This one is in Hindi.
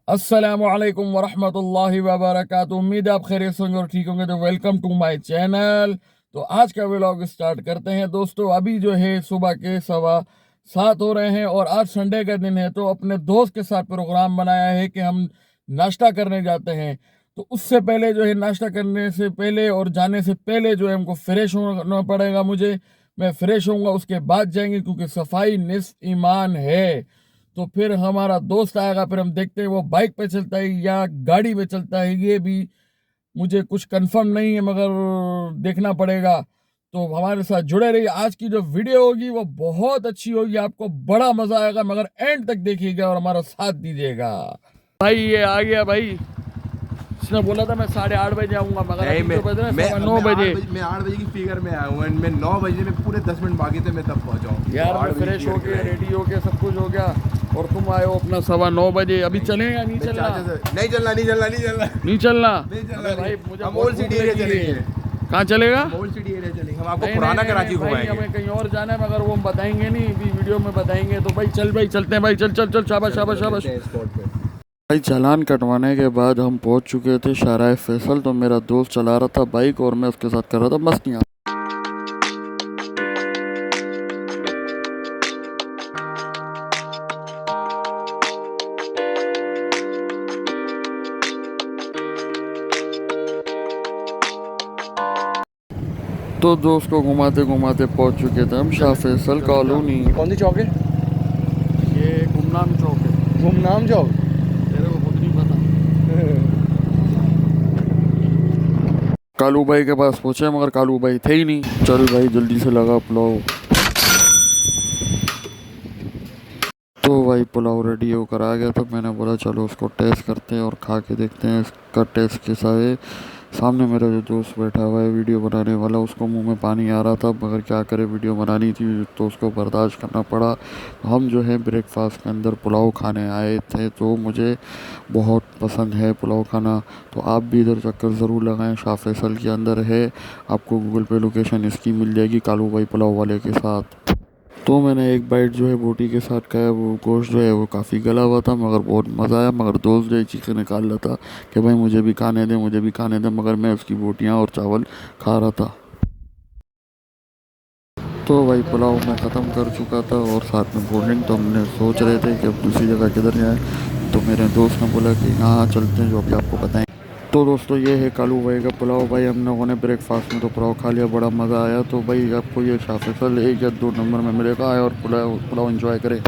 अस्सलामुअलैकुम वरहमतुल्लाहि वबरकातुहू। उम्मीद है आप खैरियत से होंगे और ठीक होंगे। तो वेलकम टू माय चैनल। तो आज का व्लॉग स्टार्ट करते हैं दोस्तों। अभी जो है सुबह के 7:15 हो रहे हैं और आज संडे का दिन है। तो अपने दोस्त के साथ प्रोग्राम बनाया है कि हम नाश्ता करने जाते हैं। तो उससे पहले जो है नाश्ता करने से पहले और जाने से पहले जो है हमको फ्रेश होना पड़ेगा। मैं फ्रेश होऊंगा, उसके बाद जाएंगे, क्योंकि सफाई निस्फ ईमान है। तो फिर हमारा दोस्त आएगा, फिर हम देखते हैं वो बाइक पे चलता है या गाड़ी पे चलता है, ये भी मुझे कुछ कंफर्म नहीं है, मगर देखना पड़ेगा। तो हमारे साथ जुड़े रहिए। आज की जो वीडियो होगी वो बहुत अच्छी होगी, आपको बड़ा मजा आएगा, मगर एंड तक देखिएगा और हमारा साथ दीजिएगा। भाई ये आ गया भाई। इसने बोला था मैं 8:30 बजे आऊंगा, मगर अभी तो बज रहे हैं 9 बजे। मैं 8 बजे की फिगर में आया हूँ। मैं 9 बजे में पूरे 10 मिनट बाकी थे, मैं तब पहुँचा हूँ यार मैं फ्रेश हो गया, रेडी हो गया, सब कुछ हो गया और तुम आए हो अपना 9:15 बजे। अभी चलेगा नहीं चलना? नहीं चलना नहीं चलना नहीं चलना नहीं चलना नहीं चलना भाई। मुझे हम ओल्ड सिटी एरिया चलेंगे। कहाँ चलेगा? ओल्ड सिटी एरिया चलेंगे। हम आपको पुराना कराची घुमाएंगे। हमें कहीं और जाना है, मगर वो हम बताएंगे नहीं, अभी वीडियो में बताएंगे। तो भाई चल भाई, चलते हैं भाई। चल चल चल, शाबाश शाबाश शाबाश। भाई चालान कटवाने के बाद हम पहुंच चुके थे शाहराह फैसल। तो मेरा दोस्त चला रहा था बाइक और मैं उसके साथ कर रहा था मस्तियाँ। तो दोस्त को घुमाते घुमाते पहुंच चुके थे हम शाह फैसल कॉलोनी। कौन सी चौक है? ये गुमनाम चौक है। गुमनाम चौक? तेरे को खुद नहीं पता। कालू भाई के पास पहुंचे, मगर कालू भाई थे ही नहीं। चल भाई जल्दी से लगा पुलाव। तो भाई पुलाव रेडी होकर आ गया। तो मैंने बोला चलो उसको टेस्ट करते हैं और खा के देखते हैं इसका टेस्ट कैसा है। सामने मेरा जो दोस्त बैठा हुआ है वीडियो बनाने वाला, उसको मुंह में पानी आ रहा था, मगर क्या करे, वीडियो बनानी थी तो उसको बर्दाश्त करना पड़ा। हम जो है ब्रेकफास्ट के अंदर पुलाव खाने आए थे। तो मुझे बहुत पसंद है पुलाव खाना। तो आप भी इधर चक्कर ज़रूर लगाएं। शाह फैसल के अंदर है, आपको गूगल पे लोकेशन इसकी मिल जाएगी, कालू भाई पुलाव वाले के साथ। तो मैंने एक बाइट जो है बोटी के साथ खाया। वो गोश्त जो है वो काफ़ी गला हुआ था, मगर बहुत मज़ा आया। मगर दोस्त जो है चीखें निकाल रहा था कि भाई मुझे भी खाने दे, मुझे भी खाने दे, मगर मैं उसकी बोटियाँ और चावल खा रहा था। तो भाई पुलाव मैं ख़त्म कर चुका था और साथ में कोल्ड ड्रिंक। तो हमने सोच रहे थे कि अब दूसरी जगह किधर जाए। तो मेरे दोस्त ने बोला कि यहाँ चलते हैं, जो अभी आपको बताएं। तो दोस्तों ये है कालू भाई का पुलाव। भाई हम लोगों ने ब्रेकफास्ट में तो पुलाव खा लिया, बड़ा मज़ा आया। तो भाई आपको ये शाह फैसल 1 या 2 नंबर में मिलेगा, आए और पुलाव एंजॉय करें।